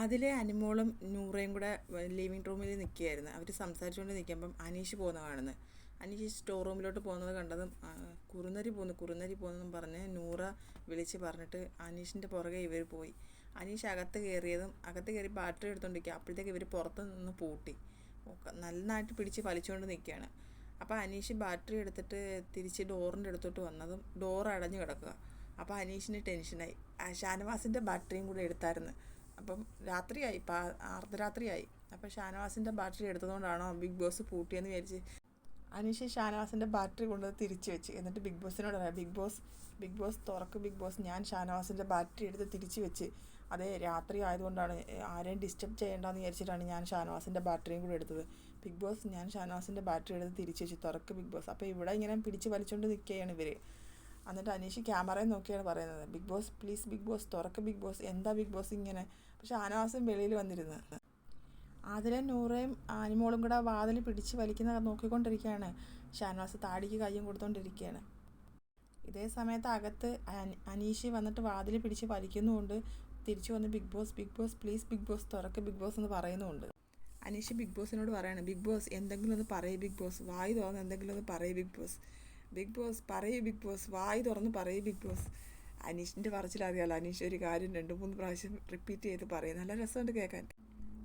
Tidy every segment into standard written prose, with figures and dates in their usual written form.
അതിലെ അനുമോളും നൂറയും കൂടെ ലിവിങ് റൂമിൽ നിൽക്കുകയായിരുന്നു. അവർ സംസാരിച്ചുകൊണ്ട് നിൽക്കുമ്പം അനീഷ് പോകുന്ന കാണുന്നത്. അനീഷ് സ്റ്റോർ റൂമിലോട്ട് പോകുന്നത് കണ്ടതും കുറുനരി പോകുന്നതും പറഞ്ഞ് നൂറ വിളിച്ച് പറഞ്ഞിട്ട് അനീഷിൻ്റെ പുറകെ ഇവർ പോയി. അനീഷ് അകത്ത് കയറി ബാറ്ററി എടുത്തുകൊണ്ടിരിക്കുക. അപ്പോഴത്തേക്ക് ഇവർ പുറത്ത് നിന്ന് പൂട്ടി നന്നായിട്ട് പിടിച്ച് വലിച്ചുകൊണ്ട് നിൽക്കുകയാണ്. അപ്പോൾ അനീഷ് ബാറ്ററി എടുത്തിട്ട് തിരിച്ച് ഡോറിൻ്റെ അടുത്തോട്ട് വന്നതും ഡോർ അടഞ്ഞു കിടക്കുക. അപ്പോൾ അനീഷിന് ടെൻഷനായി. ഷാനവാസിൻ്റെ ബാറ്ററിയും കൂടെ എടുത്തായിരുന്നു. അപ്പം രാത്രിയായി, അർദ്ധരാത്രിയായി. അപ്പോൾ ഷാനവാസിൻ്റെ ബാറ്ററി എടുത്തതുകൊണ്ടാണോ ബിഗ് ബോസ് പൂട്ടിയെന്ന് വിചാരിച്ച് അനീഷ് ഷാനവാസിൻ്റെ ബാറ്ററി കൊണ്ടുവന്ന് തിരിച്ചു വെച്ച്. എന്നിട്ട് ബിഗ് ബോസിനോട് പറയാം, ബിഗ് ബോസ് തുറക്ക് ബിഗ് ബോസ്, ഞാൻ ഷാനവാസിൻ്റെ ബാറ്ററി എടുത്ത് തിരിച്ചു വെച്ച്. അതേ രാത്രി ആയതുകൊണ്ടാണ്, ആരെയും ഡിസ്റ്റർബ് ചെയ്യേണ്ടെന്ന് വിചാരിച്ചിട്ടാണ് ഞാൻ ഷാനവാസിൻ്റെ ബാറ്ററിയും കൂടെ എടുത്തത്. ബിഗ് ബോസ്, ഞാൻ ഷാനവാസിൻ്റെ ബാറ്ററി എടുത്ത് തിരിച്ചു വെച്ച്, തുറക്ക് ബിഗ് ബോസ്. അപ്പോൾ ഇവിടെ ഇങ്ങനെ പിടിച്ച് വലിച്ചുകൊണ്ട് നിൽക്കുകയാണ് ഇവർ. എന്നിട്ട് അനീഷ് ക്യാമറയിൽ നോക്കിയാണ് പറയുന്നത്, Bigg Boss please, Bigg Boss തുറക്ക് ബിഗ് ബോസ്, എന്താ ബിഗ് ബോസ് ഇങ്ങനെ. പക്ഷെ ഷാനവാസും വെളിയിൽ വന്നിരുന്നു. അതിലെ നൂറയും അനുമോളും കൂടെ വാതിൽ പിടിച്ച് വലിക്കുന്ന നോക്കിക്കൊണ്ടിരിക്കുകയാണ്. ഷാനവാസ് താടിക്ക് കയ്യും കൊടുത്തുകൊണ്ടിരിക്കുകയാണ്. ഇതേ സമയത്ത് അകത്ത് അനീഷ് വന്നിട്ട് വാതിൽ പിടിച്ച് വലിക്കുന്നുമുണ്ട്. തിരിച്ചു വന്ന് Bigg Boss please, Bigg Boss തുറക്ക് ബിഗ് ബോസ് എന്ന് പറയുന്നുമുണ്ട്. അനീഷ് ബിഗ് ബോസിനോട് പറയാണ്, ബിഗ് ബോസ് എന്തെങ്കിലും ഒന്ന് പറയൂ ബിഗ് ബോസ്, വായി തുറന്ന് എന്തെങ്കിലും ഒന്ന് പറയൂ ബിഗ് ബോസ്, ബിഗ് ബോസ് പറയൂ ബിഗ് ബോസ്, വായി തുറന്ന് പറയൂ ബിഗ് ബോസ്. അനീഷിൻ്റെ പറച്ചിലറിയാമല്ലോ, അനീഷ് ഒരു കാര്യം 2-3 പ്രാവശ്യം റിപ്പീറ്റ് ചെയ്ത് പറയും. നല്ല രസമുണ്ട് കേൾക്കാൻ.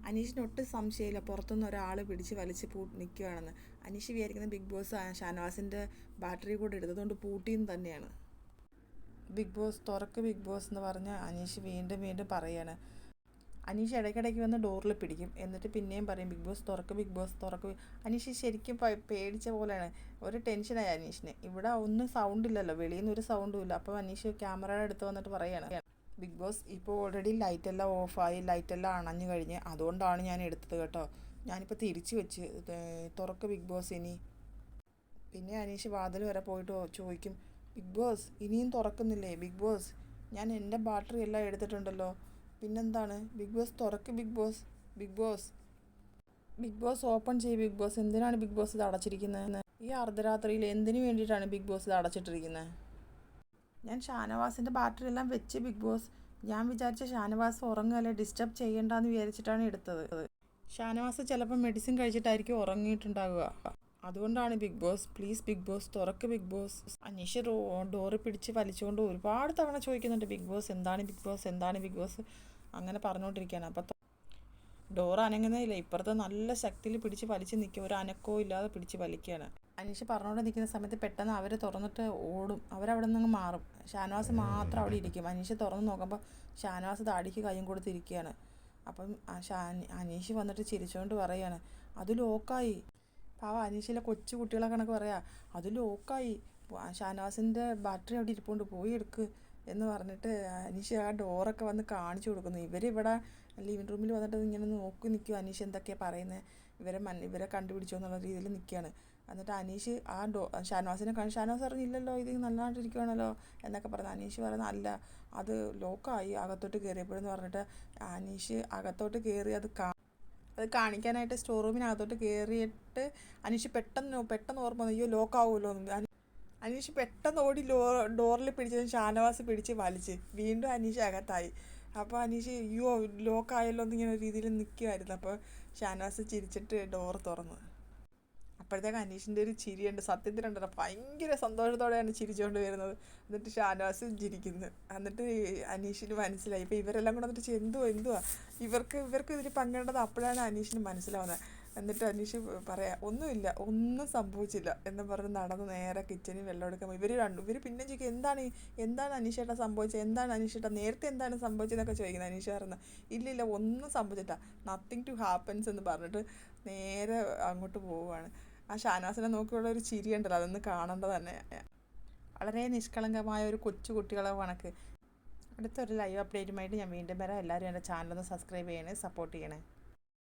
അനീഷിന് ഒട്ടും സംശയമില്ല പുറത്തുനിന്ന് ഒരാൾ പിടിച്ച് വലിച്ച് നിൽക്കുകയാണെന്ന്. അനീഷ് വിചാരിക്കുന്ന ബിഗ് ബോസ് ഷാനവാസിൻ്റെ ബാറ്ററി കൂടെ എടുത്തതുകൊണ്ട് പൂട്ടിയെന്ന് തന്നെയാണ്. ബിഗ് ബോസ് തുറക്ക് ബിഗ് ബോസ് എന്ന് പറഞ്ഞ് അനീഷ് വീണ്ടും പറയുകയാണ്. അനീഷ് ഇടയ്ക്കിടയ്ക്ക് വന്ന് ഡോറിൽ പിടിക്കും. എന്നിട്ട് പിന്നെയും പറയും, ബിഗ് ബോസ് തുറക്ക് ബിഗ് ബോസ് തുറക്ക്. അനീഷ് ശരിക്കും പേടിച്ച പോലെയാണ്. ഒരു ടെൻഷനായി അനീഷിന്. ഇവിടെ ഒന്നും സൗണ്ട് ഇല്ലല്ലോ, വെളിയിൽ നിന്ന് ഒരു സൗണ്ടും ഇല്ല. അപ്പോൾ അനീഷ് ക്യാമറയുടെ അടുത്ത് വന്നിട്ട് പറയുകയാണ്, ബിഗ് ബോസ് ഇപ്പോൾ ഓൾറെഡി ലൈറ്റെല്ലാം ഓഫായി, ലൈറ്റെല്ലാം അണഞ്ഞു കഴിഞ്ഞ്, അതുകൊണ്ടാണ് ഞാൻ എടുത്തത് കേട്ടോ. ഞാനിപ്പോൾ തിരിച്ചു വെച്ച്, തുറക്ക് ബിഗ് ബോസ് ഇനി. പിന്നെ അനീഷ് വാതിൽ വരെ പോയിട്ട് ചോദിക്കും, ബിഗ് ബോസ് ഇനിയും തുറക്കുന്നില്ലേ ബിഗ് ബോസ്, ഞാൻ എൻ്റെ ബാറ്ററി എല്ലാം എടുത്തിട്ടുണ്ടല്ലോ, പിന്നെന്താണ് ബിഗ് ബോസ് തുറക്ക് Bigg Boss, Bigg Boss open ചെയ്യും ബിഗ് ബോസ്, എന്തിനാണ് ബിഗ് ബോസ് ഇത് അടച്ചിരിക്കുന്നത്, ഈ അർദ്ധരാത്രിയിൽ എന്തിനു വേണ്ടിയിട്ടാണ് ബിഗ് ബോസ് ഇത് അടച്ചിട്ടിരിക്കുന്നത്. ഞാൻ ഷാനവാസിൻ്റെ ബാറ്ററി എല്ലാം വെച്ച് ബിഗ് ബോസ്, ഞാൻ വിചാരിച്ച ഷാനവാസ് ഉറങ്ങുകയല്ലേ, ഡിസ്റ്റർബ് ചെയ്യേണ്ടെന്ന് വിചാരിച്ചിട്ടാണ് എടുത്തത്. ഷാനവാസ് ചിലപ്പോൾ മെഡിസിൻ കഴിച്ചിട്ടായിരിക്കും ഉറങ്ങിയിട്ടുണ്ടാവുക, അതുകൊണ്ടാണ് Bigg Boss please Bigg Boss തുറക്ക് ബിഗ് ബോസ്. അനീഷ് ഡോറ് പിടിച്ച് വലിച്ചുകൊണ്ട് ഒരുപാട് തവണ ചോദിക്കുന്നുണ്ട്, ബിഗ് ബോസ് എന്താണ് ബിഗ് ബോസ്, എന്താണ് ബിഗ് ബോസ്, അങ്ങനെ പറഞ്ഞുകൊണ്ടിരിക്കുകയാണ്. അപ്പോൾ ഡോറ് അനങ്ങുന്നതില്ല, ഇപ്പുറത്ത് നല്ല ശക്തിയിൽ പിടിച്ച് വലിച്ച് നിൽക്കുക, ഒരു അനക്കവും ഇല്ലാതെ പിടിച്ച് വലിക്കുകയാണ്. അനീഷ് പറഞ്ഞുകൊണ്ട് നിൽക്കുന്ന സമയത്ത് പെട്ടെന്ന് അവർ തുറന്നിട്ട് ഓടും, അവരവിടെ നിന്ന് മാറും. ഷാനവാസ് മാത്രം അവിടെ ഇരിക്കും. അനീഷ് തുറന്ന് നോക്കുമ്പോൾ ഷാനവാസ് താടിക്ക് കൈയും കൊടുത്തിരിക്കുകയാണ്. അപ്പം അനീഷ് വന്നിട്ട് ചിരിച്ചുകൊണ്ട് പറയുകയാണ്, അത് ലോക്കായി. പാവം അനീഷിലെ കൊച്ചു കുട്ടികളെ കണക്ക് പറയാം, അത് ലോക്കായി, ഷാനവാസിൻ്റെ ബാറ്ററി അവിടെ ഇരിപ്പുണ്ട്, പോയി എടുക്ക് എന്ന് പറഞ്ഞിട്ട് അനീഷ് ആ ഡോറൊക്കെ വന്ന് കാണിച്ചു കൊടുക്കുന്നു. ഇവരിവിടെ ലിവിങ് റൂമിൽ വന്നിട്ട് ഇങ്ങനെ നോക്കി നിൽക്കും, അനീഷ് എന്തൊക്കെയാണ് പറയുന്നത്, ഇവരെ കണ്ടുപിടിച്ചോ എന്നുള്ള രീതിയിൽ നിൽക്കുകയാണ്. എന്നിട്ട് അനീഷ് ആ ഷാനവാസിനെ ഷാനവാസ് പറഞ്ഞില്ലല്ലോ, ഇത് നല്ലതായിട്ടിരിക്കുകയാണല്ലോ എന്നൊക്കെ പറഞ്ഞു. അനീഷ് പറയുന്നത്, അല്ല അത് ലോക്കായി അകത്തോട്ട് കയറിയപ്പോഴെന്ന് പറഞ്ഞിട്ട് അനീഷ് അകത്തോട്ട് കയറി അത് കാണിക്കാനായിട്ട് സ്റ്റോർ റൂമിനകത്തോട്ട് കയറിയിട്ട് അനീഷ് പെട്ടെന്ന് ഓർമ്മ വന്നു, അയ്യോ ലോക്കാവുമല്ലോ എന്ന്. അനീഷ് പെട്ടെന്ന് ഓടി ഡോറിൽ പിടിച്ചത് ഷാനവാസ് പിടിച്ച് വലിച്ച് വീണ്ടും അനീഷ് അകത്തായി. അപ്പോൾ അനീഷ് അയ്യോ ലോക്കായല്ലോ എന്നിങ്ങനെ രീതിയിൽ നിൽക്കുമായിരുന്നു. അപ്പോൾ ഷാനവാസ് ചിരിച്ചിട്ട് ഡോറ് തുറന്നു. അപ്പോഴത്തേക്ക് അനീഷിൻ്റെ ഒരു ചിരിയുണ്ട്, സത്യത്തിലുണ്ടല്ലോ ഭയങ്കര സന്തോഷത്തോടെയാണ് ചിരിച്ചുകൊണ്ട് വരുന്നത്. എന്നിട്ട് ഷാനവാസ് ചിരിക്കുന്നു. എന്നിട്ട് അനീഷിന് മനസ്സിലായി, ഇപ്പോൾ ഇവരെല്ലാം കൂടെ വന്നിട്ട് എന്തുവാ ഇവർക്ക് ഇതിൽ പങ്കെടുത്തത്. അപ്പോഴാണ് അനീഷിന് മനസ്സിലാവുന്നത്. എന്നിട്ട് അനീഷ് ഒന്നുമില്ല, ഒന്നും സംഭവിച്ചില്ല എന്ന് പറഞ്ഞ് നടന്ന് നേരെ കിച്ചണിൽ വെള്ളം എടുക്കാൻ പോയി. ഇവർ പിന്നെ ചോദിക്കും, എന്താണ് അനീഷേട്ടാ സംഭവിച്ചത്, എന്താണ് അനീഷേട്ടാ നേരത്തെ എന്താണ് സംഭവിച്ചതെന്നൊക്കെ ചോദിക്കുന്നത്. അനീഷ് പറഞ്ഞ്, ഇല്ല ഒന്നും സംഭവിച്ചിട്ടാ, നത്തിങ് ടു ഹാപ്പൻസ് എന്ന് പറഞ്ഞിട്ട് നേരെ അങ്ങോട്ട് പോവുകയാണ്. ആ ഷാനവാസിനെ നോക്കിയുള്ള ഒരു ചിരി ഉണ്ടല്ലോ, അതൊന്ന് കാണേണ്ടത് തന്നെ. വളരെ നിഷ്കളങ്കമായ ഒരു കൊച്ചു കുട്ടികളെ കണക്ക്. അടുത്തൊരു ലൈവ് അപ്ഡേറ്റുമായിട്ട് ഞാൻ വീണ്ടും വരാം. എല്ലാവരും എൻ്റെ ചാനലൊന്ന് സബ്സ്ക്രൈബ് ചെയ്യണേ, സപ്പോർട്ട് ചെയ്യണേ.